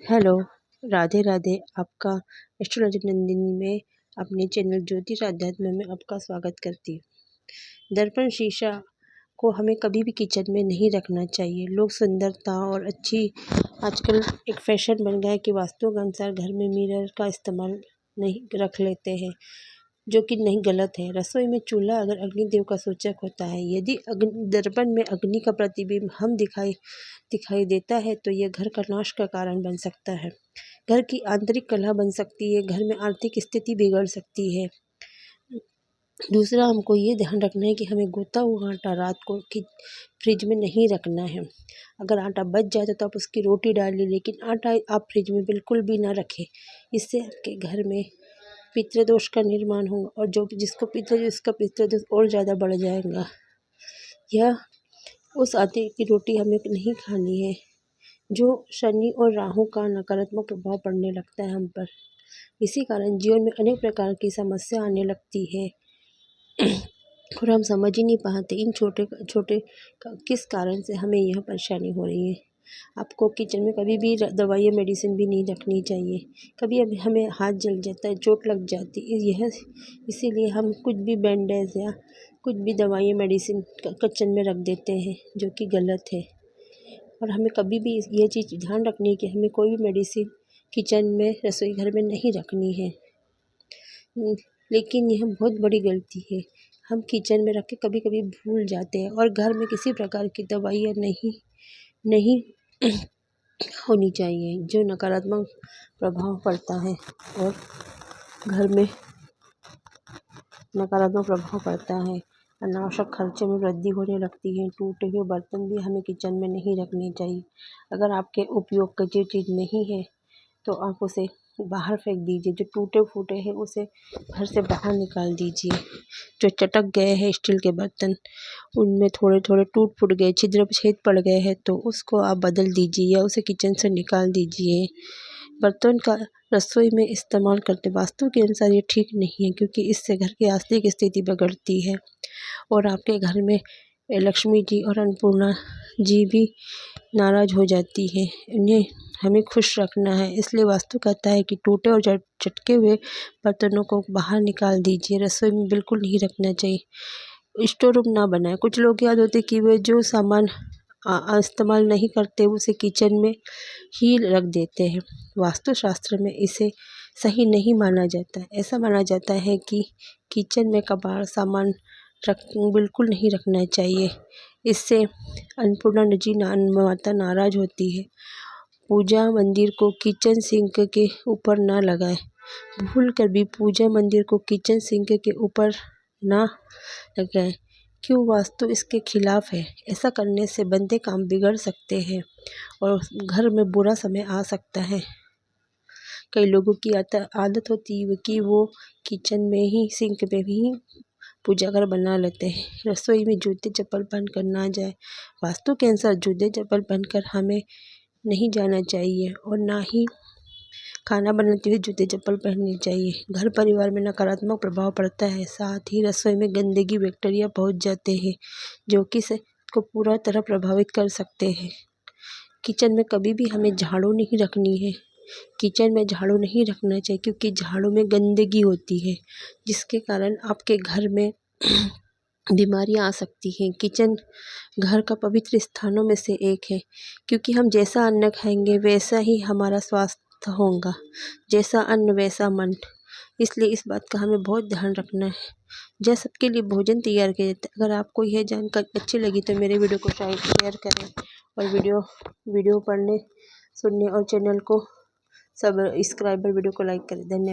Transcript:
Hello, Radhe Radhe. आपका astrology Nandini में अपने चैनल ज्योतिष अध्यात्म में आपका स्वागत करती हूँ। दर्पण शीशा को हमें कभी भी किचन में नहीं रखना चाहिए। लोग सुंदरता और अच्छी आजकल एक फैशन बन गया है कि वास्तु के अनुसार घर में मिरर का इस्तेमाल नहीं रख लेते हैं, जो कि नहीं, गलत है। रसोई में चूल्हा अगर अग्निदेव का सूचक होता है, यदि दर्पण में अग्नि का प्रतिबिंब हम दिखाई देता है तो यह घर का नाश का कारण बन सकता है। घर की आंतरिक कलह बन सकती है, घर में आर्थिक स्थिति बिगड़ सकती है। दूसरा, हमको ये ध्यान रखना है कि हमें गूंथा हुआ आटा रात को फ्रिज में नहीं रखना है। अगर आटा बच जाए तो आप उसकी रोटी डालिए, लेकिन आटा आप फ्रिज में बिल्कुल भी ना रखें। इससे आपके घर में पितृदोष का निर्माण होगा और जिसका पितृदोष और ज़्यादा बढ़ जाएगा। यह उस आटे की रोटी हमें नहीं खानी है जो शनि और राहु का नकारात्मक प्रभाव पड़ने लगता है हम पर। इसी कारण जीवन में अनेक प्रकार की समस्या आने लगती है और हम समझ ही नहीं पाते इन छोटे छोटे किस कारण से हमें यह परेशानी हो रही है। आपको किचन में कभी भी दवाई मेडिसिन भी नहीं रखनी चाहिए। कभी अभी हमें हाथ जल जाता है, चोट लग जाती है, यह इसीलिए हम कुछ भी बैंडेज या कुछ भी दवाई मेडिसिन किचन में रख देते हैं, जो कि गलत है। और हमें कभी भी ये चीज़ ध्यान रखनी है कि हमें कोई भी मेडिसिन किचन में, रसोई घर में नहीं रखनी है। लेकिन यह बहुत बड़ी गलती है, हम किचन में रख के कभी कभी भूल जाते हैं। और घर में किसी प्रकार की दवाइयाँ नहीं होनी चाहिए जो नकारात्मक प्रभाव पड़ता है और घर में नकारात्मक प्रभाव पड़ता है। अनावश्यक खर्चे में वृद्धि होने लगती है। टूटे हुए बर्तन भी हमें किचन में नहीं रखने चाहिए। अगर आपके उपयोग की जो चीज़ नहीं है तो आप उसे बाहर फेंक दीजिए। जो टूटे फूटे हैं उसे घर से बाहर निकाल दीजिए। जो चटक गए हैं स्टील के बर्तन, उनमें थोड़े थोड़े टूट फूट गए, छिद्र छेद पड़ गए हैं, तो उसको आप बदल दीजिए या उसे किचन से निकाल दीजिए। बर्तन का रसोई में इस्तेमाल करते वास्तु के अनुसार ये ठीक नहीं है, क्योंकि इससे घर की आर्थिक स्थिति बिगड़ती है और आपके घर में लक्ष्मी जी और अन्नपूर्णा जी भी नाराज हो जाती है। इन्हें हमें खुश रखना है, इसलिए वास्तु कहता है कि टूटे और चटके हुए बर्तनों को बाहर निकाल दीजिए। रसोई में बिल्कुल नहीं रखना चाहिए। स्टोर रूम ना बनाए। कुछ लोग याद होते कि वे जो सामान इस्तेमाल नहीं करते उसे किचन में ही रख देते हैं। वास्तुशास्त्र में इसे सही नहीं माना जाता है। ऐसा माना जाता है कि किचन में कबाड़ सामान बिल्कुल नहीं रखना चाहिए। इससे अन्नपूर्णा जी माता नाराज होती है। पूजा मंदिर को किचन सिंक के ऊपर ना लगाए। भूल कर भी पूजा मंदिर को किचन सिंक के ऊपर ना लगाए। क्यों? वास्तु इसके खिलाफ है। ऐसा करने से बनते काम बिगड़ सकते हैं और घर में बुरा समय आ सकता है। कई लोगों की आदत होती है कि वो किचन में ही सिंक पे भी पूजा घर बना लेते हैं। रसोई में जूते चप्पल पहनकर ना जाए। वास्तु के अनुसार जूते चप्पल पहनकर हमें नहीं जाना चाहिए और ना ही खाना बनाते हुए जूते चप्पल पहनने चाहिए। घर परिवार में नकारात्मक प्रभाव पड़ता है। साथ ही रसोई में गंदगी बैक्टीरिया पहुंच जाते हैं, जो कि को पूरा तरह प्रभावित कर सकते हैं। किचन में कभी भी हमें झाड़ू नहीं रखनी है। किचन में झाड़ू नहीं रखना चाहिए, क्योंकि झाड़ू में गंदगी होती है, जिसके कारण आपके घर में बीमारियां आ सकती हैं। किचन घर का पवित्र स्थानों में से एक है, क्योंकि हम जैसा अन्न खाएंगे वैसा ही हमारा स्वास्थ्य होगा। जैसा अन्न वैसा मन। इसलिए इस बात का हमें बहुत ध्यान रखना है। जब सबके लिए भोजन तैयार किया जाता है। अगर आपको यह जानकारी अच्छी लगी तो मेरे वीडियो को शेयर करें और वीडियो पढ़ने सुनने और चैनल को सब्सक्राइब वीडियो को लाइक करें। धन्यवाद।